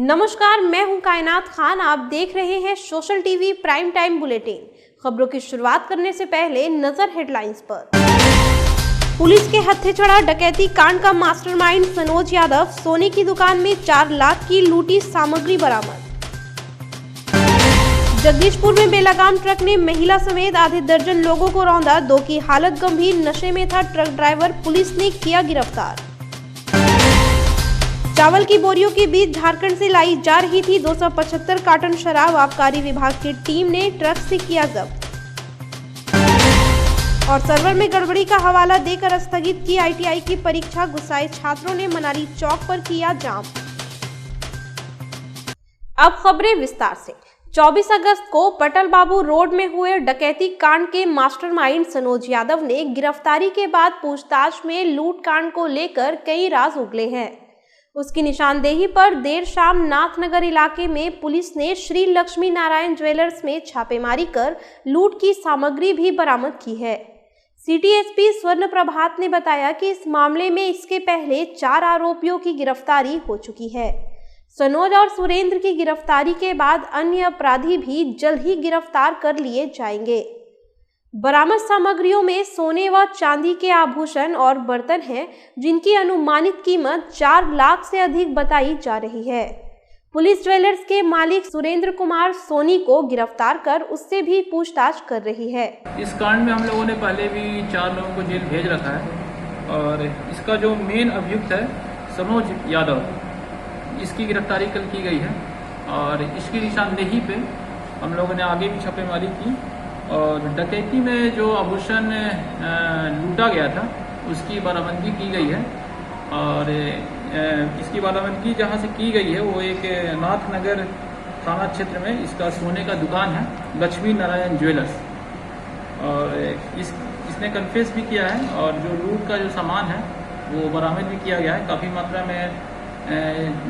नमस्कार, मैं हूं कायनात खान। आप देख रहे हैं social TV prime time bulletin. खबरों की शुरुआत करने से पहले नजर हेडलाइंस पर। पुलिस के हत्थे चढ़ा डकैती कांड का मास्टरमाइंड सनोज यादव। सोने की दुकान में 4 लाख की लूटी सामग्री बरामद। जगदीशपुर में बेलगाम ट्रक ने महिला समेत आधे दर्जन लोगों को रौंदा। 2 की हालत गंभीर, नशे में था ट्रक ड्राइवर, पुलिस ने किया गिरफ्तार। चावल की बोरियों के बीच झारखंड से लाई जा रही थी 275 कार्टन शराब। आबकारी विभाग की टीम ने ट्रक से किया जब्त। और सर्वर में गड़बड़ी का हवाला देकर स्थगित की आईटीआई की परीक्षा। गुस्साए छात्रों ने मनाली चौक पर किया जाम। अब खबरें विस्तार से। 24 अगस्त को पटल बाबू रोड में हुए डकैती कांड के मास्टरमाइंड सनोज यादव ने गिरफ्तारी के बाद पूछताछ में लूट कांड को लेकर कई राज उगले हैं। उसकी निशानदेही पर देर शाम नाथनगर इलाके में पुलिस ने श्री लक्ष्मी नारायण ज्वेलर्स में छापेमारी कर लूट की सामग्री भी बरामद की है। सिटी एसपी स्वर्ण प्रभात ने बताया कि इस मामले में इसके पहले 4 आरोपियों की गिरफ्तारी हो चुकी है। सनोज और सुरेंद्र की गिरफ्तारी के बाद अन्य अपराधी भी जल्द ही गिरफ्तार कर लिए जाएंगे। बरामद सामग्रियों में सोने व चांदी के आभूषण और बर्तन हैं, जिनकी अनुमानित कीमत 4 लाख से अधिक बताई जा रही है। पुलिस ज्वेलर्स के मालिक सुरेंद्र कुमार सोनी को गिरफ्तार कर उससे भी पूछताछ कर रही है। इस कांड में हम लोगों ने पहले भी 4 लोगों को जेल भेज रखा है और इसका जो मेन अभियुक्त है सनोज यादव, इसकी गिरफ्तारी कल की गई है और इसकी निशानदेही पे हम लोगों ने आगे भी छापेमारी की और डकैती में जो आभूषण लूटा गया था उसकी बरामदगी की गई है। और इसकी बरामदगी जहां से की गई है वो एक नाथनगर थाना क्षेत्र में इसका सोने का दुकान है, लक्ष्मी नारायण ज्वेलर्स। और इसने कन्फेस भी किया है और जो लूट का जो सामान है वो बरामद भी किया गया है। काफ़ी मात्रा में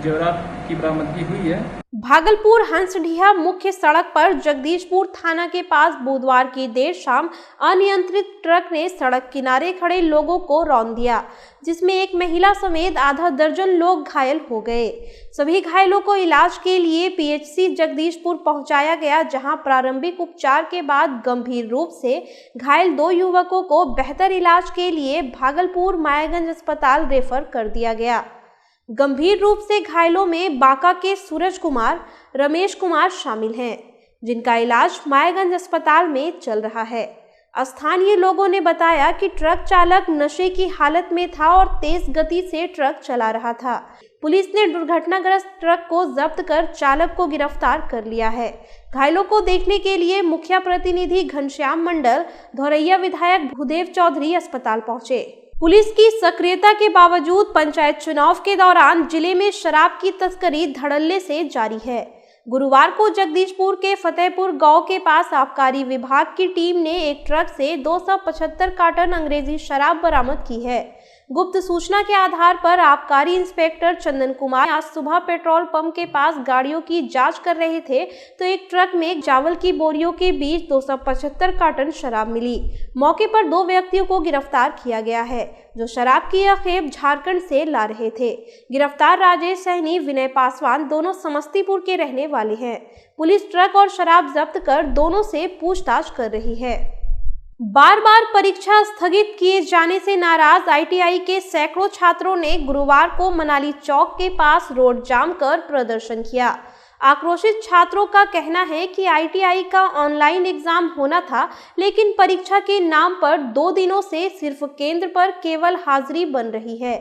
जेवरात की बरामदगी हुई है। भागलपुर हंसडीहा मुख्य सड़क पर जगदीशपुर थाना के पास बुधवार की देर शाम अनियंत्रित ट्रक ने सड़क किनारे खड़े लोगों को रौंद दिया, जिसमें एक महिला समेत आधा दर्जन लोग घायल हो गए। सभी घायलों को इलाज के लिए पीएचसी जगदीशपुर पहुंचाया गया, जहां प्रारंभिक उपचार के बाद गंभीर रूप से घायल 2 युवकों को बेहतर इलाज के लिए भागलपुर मायागंज अस्पताल रेफर कर दिया गया। गंभीर रूप से घायलों में बांका के सूरज कुमार, रमेश कुमार शामिल हैं, जिनका इलाज मायागंज अस्पताल में चल रहा है। स्थानीय लोगों ने बताया कि ट्रक चालक नशे की हालत में था और तेज गति से ट्रक चला रहा था। पुलिस ने दुर्घटनाग्रस्त ट्रक को जब्त कर चालक को गिरफ्तार कर लिया है। घायलों को देखने के लिए मुखिया प्रतिनिधि घनश्याम मंडल, धौरैया विधायक भूदेव चौधरी अस्पताल पहुंचे। पुलिस की सक्रियता के बावजूद पंचायत चुनाव के दौरान जिले में शराब की तस्करी धड़ल्ले से जारी है। गुरुवार को जगदीशपुर के फतेहपुर गांव के पास आबकारी विभाग की टीम ने एक ट्रक से 275 कार्टन अंग्रेजी शराब बरामद की है। गुप्त सूचना के आधार पर आबकारी इंस्पेक्टर चंदन कुमार आज सुबह पेट्रोल पंप के पास गाड़ियों की जांच कर रहे थे तो एक ट्रक में चावल की बोरियों के बीच 275 कार्टन शराब मिली। मौके पर 2 व्यक्तियों को गिरफ्तार किया गया है, जो शराब की यह खेप झारखंड से ला रहे थे। गिरफ्तार राजेश सैनी, विनय पासवान दोनों समस्तीपुर के रहने वाले हैं। पुलिस ट्रक और शराब जब्त कर दोनों से पूछताछ कर रही है। बार बार परीक्षा स्थगित किए जाने से नाराज आईटीआई के सैकड़ों छात्रों ने गुरुवार को मनाली चौक के पास रोड जाम कर प्रदर्शन किया। आक्रोशित छात्रों का कहना है कि आईटीआई का ऑनलाइन एग्जाम होना था, लेकिन परीक्षा के नाम पर 2 दिनों से सिर्फ केंद्र पर केवल हाजिरी बन रही है।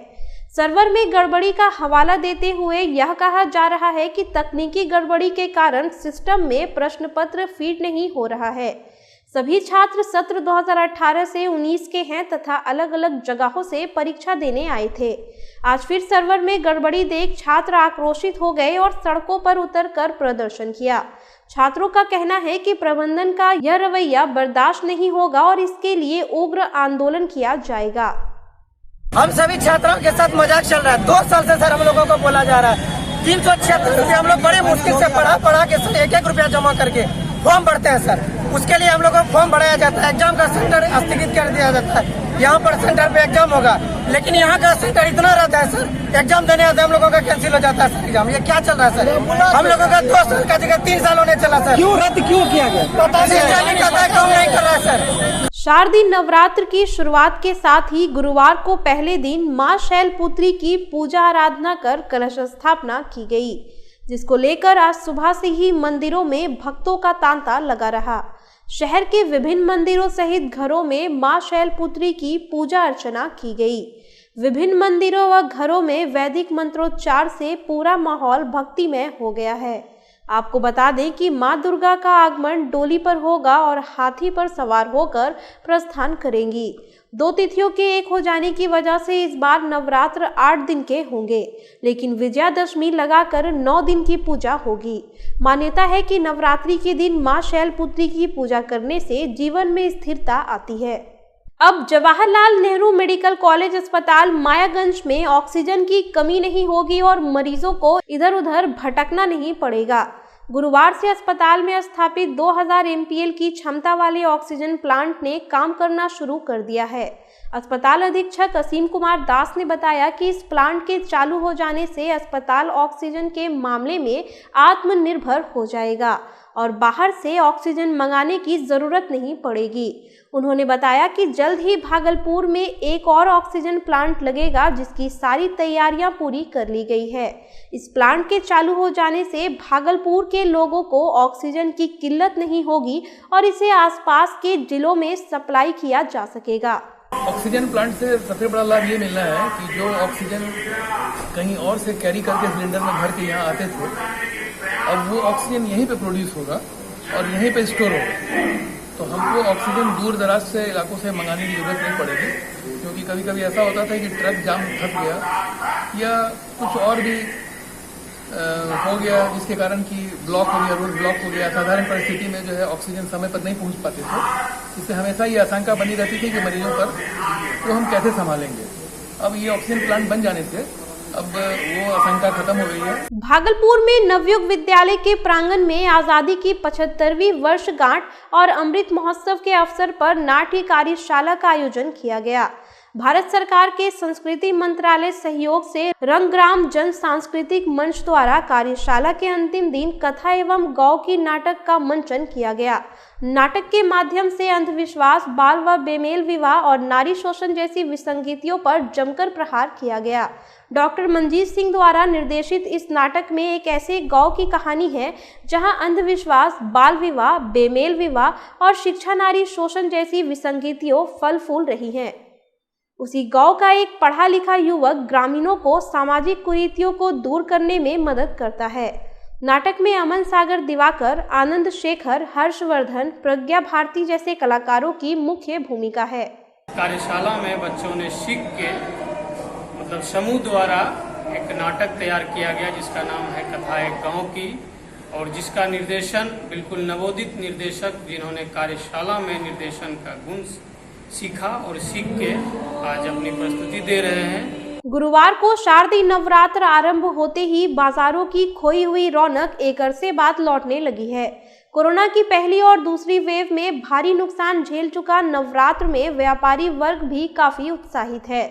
सर्वर में गड़बड़ी का हवाला देते हुए यह कहा जा रहा है कि तकनीकी गड़बड़ी के कारण सिस्टम में प्रश्न पत्र फीड नहीं हो रहा है। सभी छात्र सत्र 2018 से 19 के हैं तथा अलग अलग जगहों से परीक्षा देने आए थे। आज फिर सर्वर में गड़बड़ी देख छात्र आक्रोशित हो गए और सड़कों पर उतरकर प्रदर्शन किया। छात्रों का कहना है कि प्रबंधन का यह रवैया बर्दाश्त नहीं होगा और इसके लिए उग्र आंदोलन किया जाएगा। हम सभी छात्रों के साथ मजाक चल रहा है। 2 साल से सर हम लोगों को बोला जा रहा है 376 रुपये हम लोग बड़े मुश्किल से पढ़ा के सर 1-1 रुपया जमा करके फॉर्म भरते हैं सर। उसके लिए हम लोग को फॉर्म भराया जाता है, एग्जाम का सेंटर स्थगित कर दिया जाता है। यहाँ पर सेंटर पे एग्जाम होगा, लेकिन यहाँ का सेंटर इतना रहता है सर, एग्जाम देने आते हम लोगों का कैंसिल हो जाता है सर एग्जाम। ये क्या चल रहा है सर? हम लोगों का 2 साल का जगह 3 साल होने चला सर। क्यों रद्द क्यों किया गया? पता नहीं, काम नहीं कर रहा है सर। शारदीय नवरात्र की शुरुआत के साथ ही गुरुवार को पहले दिन मां शैलपुत्री की पूजा आराधना कर कलश स्थापना की गई, जिसको लेकर आज सुबह से ही मंदिरों में भक्तों का तांता लगा रहा। शहर के विभिन्न मंदिरों सहित घरों में मां शैलपुत्री की पूजा अर्चना की गई। विभिन्न मंदिरों व घरों में वैदिक मंत्रोच्चार से पूरा माहौल भक्तिमय हो गया है। आपको बता दें कि मां दुर्गा का आगमन डोली पर होगा और हाथी पर सवार होकर प्रस्थान करेंगी। 2 तिथियों के एक हो जाने की वजह से इस बार नवरात्र 8 दिन के होंगे, लेकिन विजयादशमी लगाकर 9 दिन की पूजा होगी। मान्यता है कि नवरात्रि के दिन मां शैलपुत्री की पूजा करने से जीवन में स्थिरता आती है। अब जवाहरलाल नेहरू मेडिकल कॉलेज अस्पताल मायागंज में ऑक्सीजन की कमी नहीं होगी और मरीजों को इधर उधर भटकना नहीं पड़ेगा। गुरुवार से अस्पताल में स्थापित 2000 mPL की क्षमता वाले ऑक्सीजन प्लांट ने काम करना शुरू कर दिया है। अस्पताल अधीक्षक असीम कुमार दास ने बताया कि इस प्लांट के चालू हो जाने से अस्पताल ऑक्सीजन के मामले में आत्मनिर्भर हो जाएगा और बाहर से ऑक्सीजन मंगाने की जरूरत नहीं पड़ेगी। उन्होंने बताया कि जल्द ही भागलपुर में एक और ऑक्सीजन प्लांट लगेगा, जिसकी सारी तैयारियां पूरी कर ली गई है। इस प्लांट के चालू हो जाने से भागलपुर के लोगों को ऑक्सीजन की किल्लत नहीं होगी और इसे आसपास के जिलों में सप्लाई किया जा सकेगा। ऑक्सीजन प्लांट से सबसे बड़ा लाभ ये मिलना है कि जो ऑक्सीजन कहीं और से कैरी करके सिलेंडर में भर के यहाँ आते थे, अब वो ऑक्सीजन यहीं पे प्रोड्यूस होगा और यहीं पे स्टोर होगा। तो हमको ऑक्सीजन दूर दराज से इलाकों से मंगाने की जरूरत नहीं पड़ेगी, क्योंकि कभी कभी ऐसा होता था कि ट्रक जाम फंस गया या कुछ और भी हो गया, जिसके कारण कि ब्लॉक हो गया, रोड ब्लॉक हो गया। साधारण परिस्थिति में जो है ऑक्सीजन समय पर नहीं पहुंच पाते थे। इससे हमेशा ये आशंका बनी रहती थी कि मरीजों पर तो हम कैसे संभालेंगे। अब ये ऑक्सीजन प्लांट बन जाने से अब वो आशंका खत्म हो गई है। भागलपुर में नवयुग विद्यालय के प्रांगण में आजादी की 75वीं वर्षगांठ और अमृत महोत्सव के अवसर पर नाट्य कार्यशाला का आयोजन किया गया। भारत सरकार के संस्कृति मंत्रालय सहयोग से रंगग्राम जन सांस्कृतिक मंच द्वारा कार्यशाला के अंतिम दिन कथा एवं गौ की नाटक का मंचन किया गया। नाटक के माध्यम से अंधविश्वास, बाल व बेमेल विवाह और नारी शोषण जैसी विसंगतियों पर जमकर प्रहार किया गया। डॉक्टर मंजीत सिंह द्वारा निर्देशित इस नाटक में एक ऐसे गांव की कहानी है जहां अंधविश्वास, बाल विवाह, बेमेल विवाह और शिक्षा नारी शोषण जैसी विसंगतियों फल फूल रही हैं। उसी गांव का एक पढ़ा लिखा युवक ग्रामीणों को सामाजिक कुरीतियों को दूर करने में मदद करता है। नाटक में अमन सागर दिवाकर, आनंद शेखर, हर्षवर्धन, प्रज्ञा भारती जैसे कलाकारों की मुख्य भूमिका है। कार्यशाला में बच्चों ने सीख के मतलब समूह द्वारा एक नाटक तैयार किया गया, जिसका नाम है कथा एक गाँव की, और जिसका निर्देशन बिल्कुल नवोदित निर्देशक जिन्होंने कार्यशाला में निर्देशन का गुण सीखा और सीख के आज अपनी प्रस्तुति दे रहे हैं। गुरुवार को शारदीय नवरात्र आरंभ होते ही बाजारों की खोई हुई रौनक एक अरसे बाद लौटने लगी है। कोरोना की पहली और दूसरी वेव में भारी नुकसान झेल चुका नवरात्र में व्यापारी वर्ग भी काफी उत्साहित है।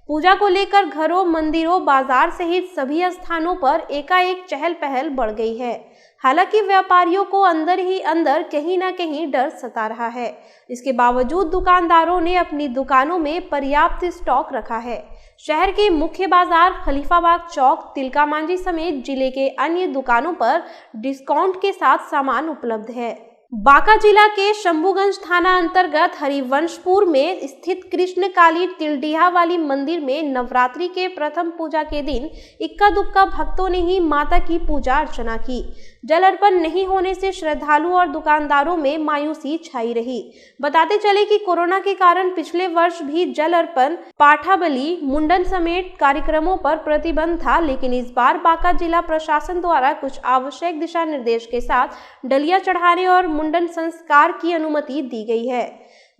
पूजा को लेकर घरों, मंदिरों, बाजार सहित सभी स्थानों पर एकाएक चहल पहल बढ़ गई है। हालांकि व्यापारियों को अंदर ही अंदर कहीं ना कहीं डर सता रहा है। इसके बावजूद दुकानदारों ने अपनी दुकानों में पर्याप्त स्टॉक रखा है। शहर के मुख्य बाजार, खलीफाबाग चौक, तिलका मांझी समेत जिले के अन्य दुकानों पर डिस्काउंट के साथ सामान उपलब्ध है। बांका जिला के शंभूगंज थाना अंतर्गत हरिवंशपुर में स्थित कृष्ण काली तिलडीहा वाली मंदिर में नवरात्रि के प्रथम पूजा के दिन इक्का दुक्का भक्तों ने ही माता की पूजा अर्चना की। जल अर्पण नहीं होने से श्रद्धालु और दुकानदारों में मायूसी छाई रही। बताते चले कि कोरोना के कारण पिछले वर्ष भी जल अर्पण, पाठा बलि, मुंडन समेत कार्यक्रमों पर प्रतिबंध था, लेकिन इस बार बांका जिला प्रशासन द्वारा कुछ आवश्यक दिशा निर्देश के साथ डलिया चढ़ाने और मुंडन संस्कार की अनुमति दी गई है,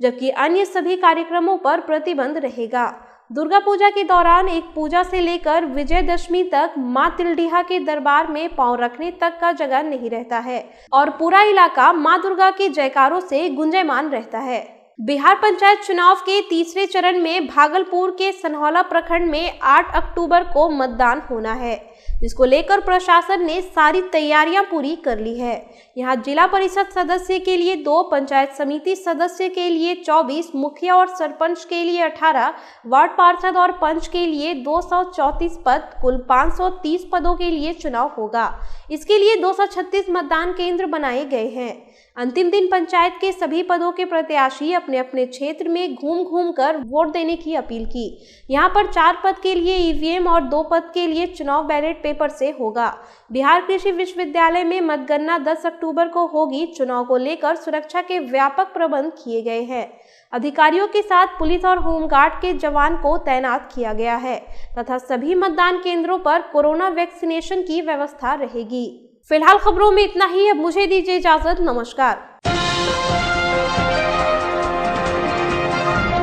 जबकि अन्य सभी कार्यक्रमों पर प्रतिबंध रहेगा। दुर्गा पूजा के दौरान एक पूजा से लेकर विजयदशमी तक मां तिलडीहा के दरबार में पांव रखने तक का जगह नहीं रहता है और पूरा इलाका मां दुर्गा के जयकारों से गुंजायमान रहता है। बिहार पंचायत चुनाव के तीसरे चरण में भागलपुर के सनहौला प्रखंड में 8 अक्टूबर को मतदान होना है, जिसको लेकर प्रशासन ने सारी तैयारियां पूरी कर ली है। यहां जिला परिषद सदस्य के लिए 2, पंचायत समिति सदस्य के लिए 24, मुखिया और सरपंच के लिए 18, वार्ड पार्षद और पंच के लिए 234 पद, कुल 530 पदों के लिए चुनाव होगा। इसके लिए 236 मतदान केंद्र बनाए गए हैं। अंतिम दिन पंचायत के सभी पदों के प्रत्याशी अपने अपने क्षेत्र में घूम कर वोट देने की अपील की। यहां पर 4 पद के लिए ईवीएम और 2 पद के लिए चुनाव बैलेट पेपर से होगा। बिहार कृषि विश्वविद्यालय में मतगणना 10 अक्टूबर को होगी। चुनाव को लेकर सुरक्षा के व्यापक प्रबंध किए गए हैं। अधिकारियों के साथ पुलिस और होमगार्ड के जवान को तैनात किया गया है तथा सभी मतदान केंद्रों पर कोरोना वैक्सीनेशन की व्यवस्था रहेगी। फिलहाल खबरों में इतना ही। अब मुझे दीजिए इजाजत। नमस्कार।